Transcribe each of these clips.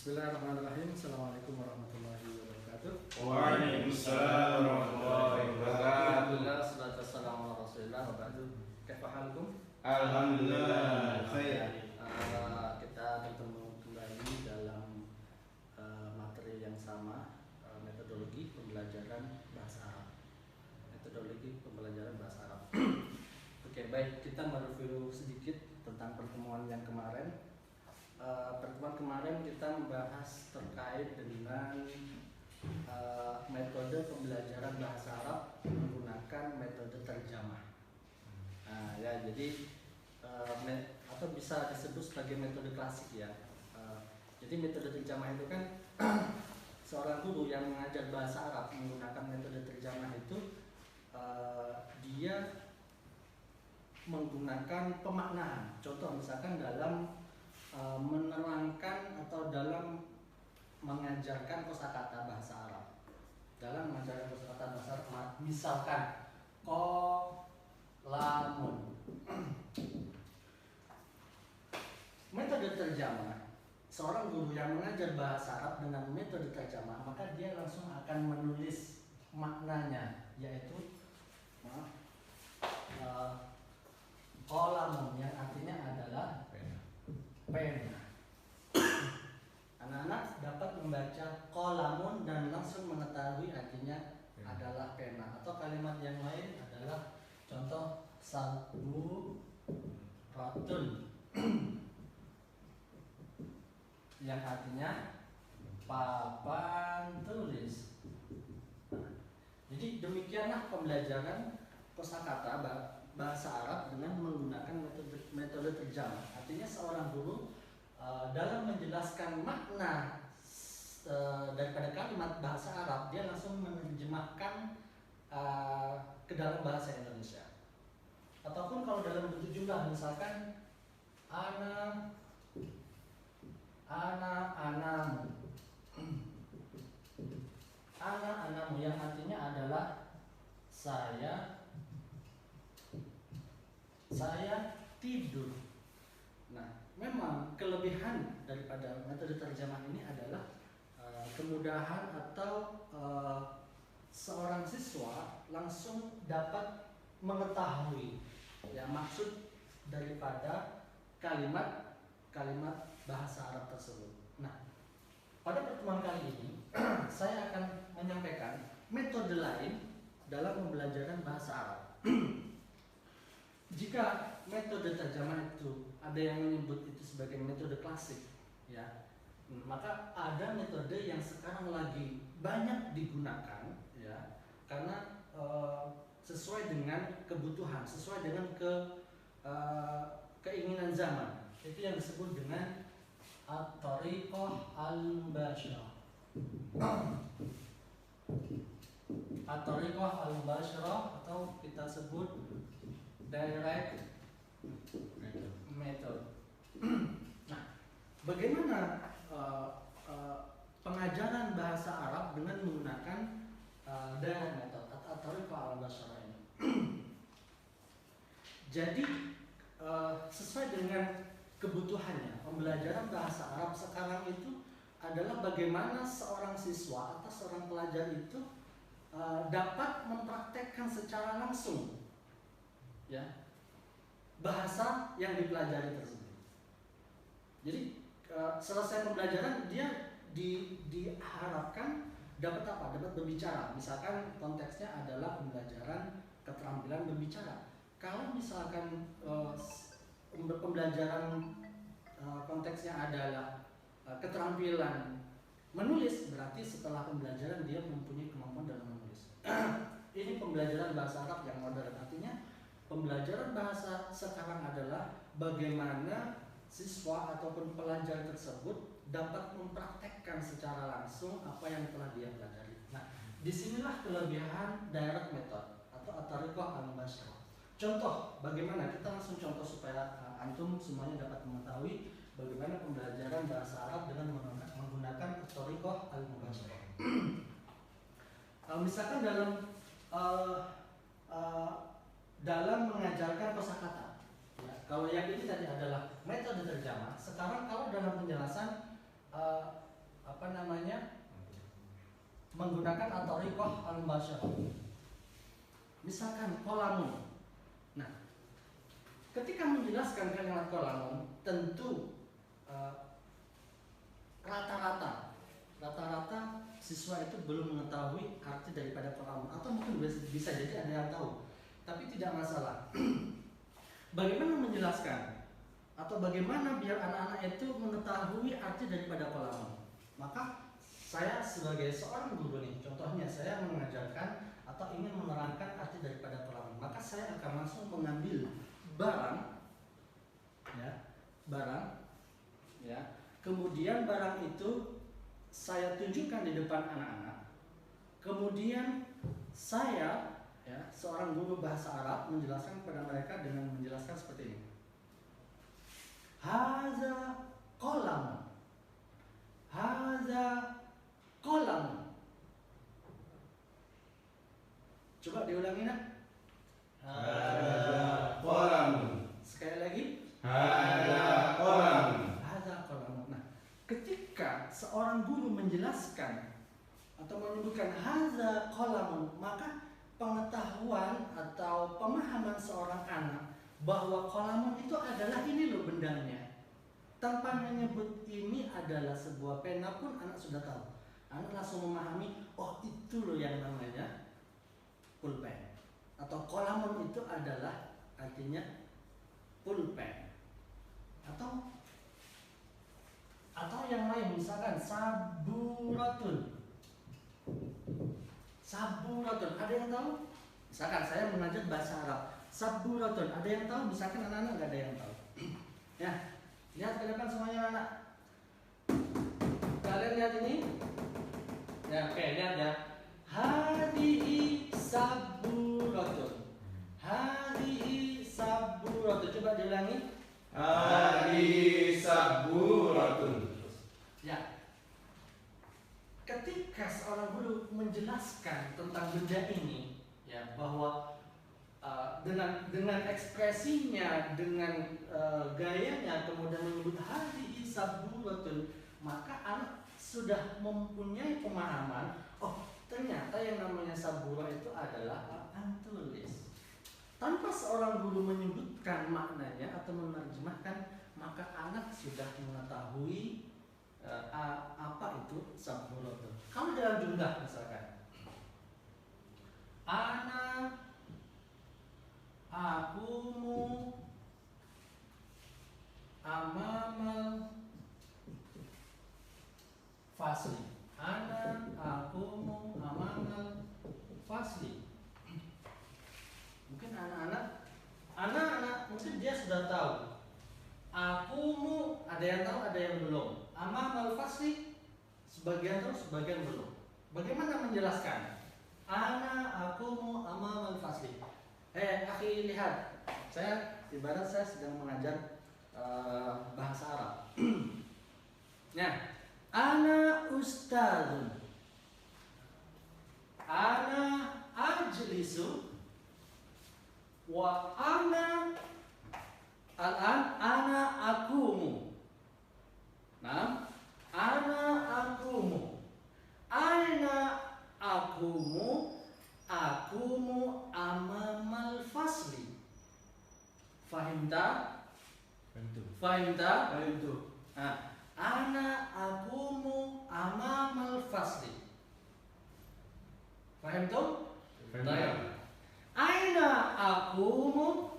Bismillahirrahmanirrahim. Assalamualaikum warahmatullahi wabarakatuh. Waalaikumsalam warahmatullahi wabarakatuh. Alhamdulillah, salatu wassalamu ala rasulillah wa ba'du. Kaifa halukum? Alhamdulillah khair. Kita bertemu kembali dalam materi yang sama, metodologi pembelajaran bahasa Arab. Oke, baik, kita mereview sedikit tentang pertemuan yang kemarin. Pertemuan kemarin kita membahas terkait dengan metode pembelajaran bahasa Arab menggunakan metode terjemah. Jadi atau bisa disebut sebagai metode klasik ya. Jadi metode terjemah itu kan seorang guru yang mengajar bahasa Arab menggunakan metode terjemah itu dia menggunakan pemaknaan. Contoh misalkan dalam menerangkan atau dalam mengajarkan kosakata bahasa Arab. Dalam mengajarkan kosakata bahasa Arab, misalkan qalamun. Metode terjemah, seorang guru yang mengajar bahasa Arab dengan metode terjemah, maka dia langsung akan menulis maknanya, yaitu qalamun yang artinya adalah pena. Anak-anak dapat membaca qalamun dan langsung mengetahui artinya adalah pena. Atau kalimat yang lain adalah contoh sabu rotun yang artinya papan tulis. Jadi demikianlah pembelajaran kosakata bahasa Arab dengan menggunakan metode terjemah. Artinya seorang guru dalam menjelaskan makna daripada kalimat bahasa Arab, dia langsung menerjemahkan ke dalam bahasa Indonesia. Ataupun kalau dalam bentuk jumlah, misalkan anamu yang artinya adalah saya tidur. Nah, memang kelebihan daripada metode terjemah ini adalah kemudahan atau seorang siswa langsung dapat mengetahui ya maksud daripada kalimat bahasa Arab tersebut. Nah, pada pertemuan kali ini saya akan menyampaikan metode lain dalam pembelajaran bahasa Arab. Jika metode terjemah itu ada yang menyebut itu sebagai metode klasik, ya, maka ada metode yang sekarang lagi banyak digunakan, ya, karena sesuai dengan kebutuhan, sesuai dengan keinginan zaman. Itu yang disebut dengan at-thariqah al-mubashirah. At-thariqah al-mubashirah atau kita sebut direct method. Nah, bagaimana pengajaran bahasa Arab dengan menggunakan direct method atau at-thariqah al-mubashirah ini? Jadi sesuai dengan kebutuhannya, pembelajaran bahasa Arab sekarang itu adalah bagaimana seorang siswa atau seorang pelajar itu dapat mempraktekkan secara langsung ya bahasa yang dipelajari tersebut. Jadi selesai pembelajaran dia diharapkan dapat apa? Dapat berbicara. Misalkan konteksnya adalah pembelajaran keterampilan berbicara. Kalau misalkan pembelajaran konteksnya adalah keterampilan menulis, berarti setelah pembelajaran dia mempunyai kemampuan dalam menulis. Ini pembelajaran bahasa Arab yang modern. Artinya pembelajaran bahasa sekarang adalah bagaimana siswa ataupun pelajar tersebut dapat mempraktekkan secara langsung apa yang telah dia pelajari. Nah, disinilah kelebihan direct method atau at-thariqah al-mubashirah. Contoh, bagaimana kita langsung contoh supaya antum semuanya dapat mengetahui bagaimana pembelajaran bahasa Arab dengan menggunakan at-thariqah al-mubashirah. Misalkan dalam mengajarkan kosakata. Ya, kalau yang ini tadi adalah metode terjemah. Sekarang kalau dalam penjelasan menggunakan at-thariqah al-mubasyarah. Misalkan qalamun. Nah, ketika menjelaskan kalimat qalamun, tentu rata-rata siswa itu belum mengetahui arti daripada qalamun, atau mungkin bisa jadi ada yang tahu, tapi tidak masalah. Bagaimana menjelaskan atau bagaimana biar anak-anak itu mengetahui arti daripada qalamun? Maka saya sebagai seorang guru nih, contohnya saya mengajarkan atau ingin menerangkan arti daripada qalamun, maka saya akan langsung mengambil barang, kemudian barang itu saya tunjukkan di depan anak-anak, kemudian saya seorang guru bahasa Arab menjelaskan kepada mereka dengan menjelaskan seperti ini. Haza qalamun. Haza qalamun. Coba diulangi nak. Hadza qalamun. Sekali lagi. Hadza qalamun. Hadza qalamun. Nah, ketika seorang guru menjelaskan atau menyebutkan hadza qalamun, maka pengetahuan atau pemahaman seorang anak bahwa qalamun itu adalah ini loh bendanya. Tanpa menyebut ini adalah sebuah pena pun anak sudah tahu. Anak langsung memahami, oh itu loh yang namanya pulpen. Atau qalamun itu adalah artinya pulpen. Atau yang lain, misalkan saburatun. Saburatun, ada yang tahu? Misalkan saya mengajar bahasa Arab, saburatun, ada yang tahu? Misalkan anak-anak nggak ada yang tahu. Ya, lihat ke depan semuanya anak. Kalian lihat ini? Ya, oke, lihat ya. Hadihi saburatun. Hadihi saburatun. Coba diulangi. Hadihi saburatun. Ya. Ketika seorang guru menjelaskan tentang benda ini, ya, bahwa dengan ekspresinya, dengan gayanya, kemudian menyebut hadihi saburatun, maka anak sudah mempunyai pemahaman, oh ternyata yang namanya sabura itu adalah papan tulis. Tanpa seorang guru menyebutkan maknanya atau menerjemahkan, maka anak sudah mengetahui apa itu sabura itu. Kalau dalam jumlah misalkan, ana akumu amamal fasli. Ana akumu amamal fasli. Mungkin anak-anak mungkin dia sudah tahu. Akumu ada yang tahu, ada yang belum. Amamal fasli sebagian tahu, sebagian belum. Bagaimana menjelaskan? Ana akumu amamal fasli. Akhi lihat, saya ibarat saya sedang mengajar bahasa Arab. Nah, ana ustadzun. Ana ajlisu wa ana ana akumu. Nah, ana akumu. Aina akumu. Akumu amamal fasli. Fahimta? Fahimta? Nah, ana akumu amamal fasli. Fahim tuh? Baik. Aina akumu.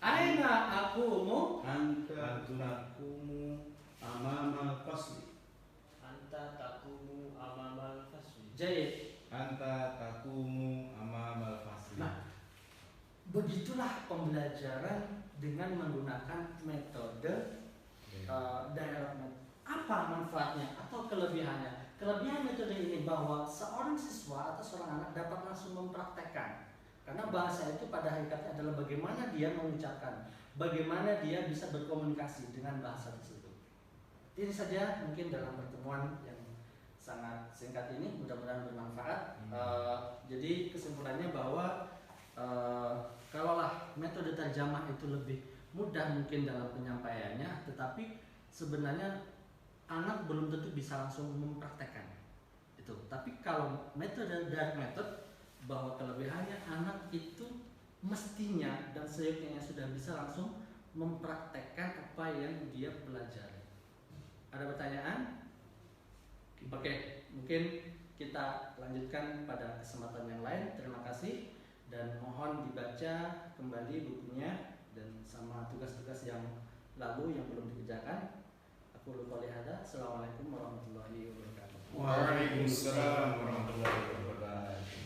Aina akumu. Anta takumu amamal fasli. Anta takumu amamal fasli. Jayid. Anta takumu amamal fasli. Nah, begitulah pembelajaran dengan menggunakan metode dialog. Apa manfaatnya atau kelebihannya? Kelebihan metode ini bahwa seorang siswa atau seorang anak dapat langsung mempraktekkan. Karena bahasa itu pada hakikatnya adalah bagaimana dia mengucapkan, bagaimana dia bisa berkomunikasi dengan bahasa tersebut. Ini saja mungkin dalam pertemuan yang sangat singkat ini, mudah-mudahan bermanfaat. Jadi kesimpulannya bahwa kalaulah metode terjemah itu lebih mudah mungkin dalam penyampaiannya, tetapi sebenarnya anak belum tentu bisa langsung mempraktekkan itu. Tapi kalau metode direct method, bahwa kelebihannya anak itu mestinya dan seyogyanya sudah bisa langsung mempraktekkan apa yang dia pelajari. Ada pertanyaan? Oke, mungkin kita lanjutkan pada kesempatan yang lain. Terima kasih dan mohon dibaca kembali bukunya dan sama tugas-tugas yang lalu yang belum dikerjakan. Aku lupa lihada. Assalamualaikum warahmatullahi wabarakatuh. Waalaikumsalam warahmatullahi wabarakatuh.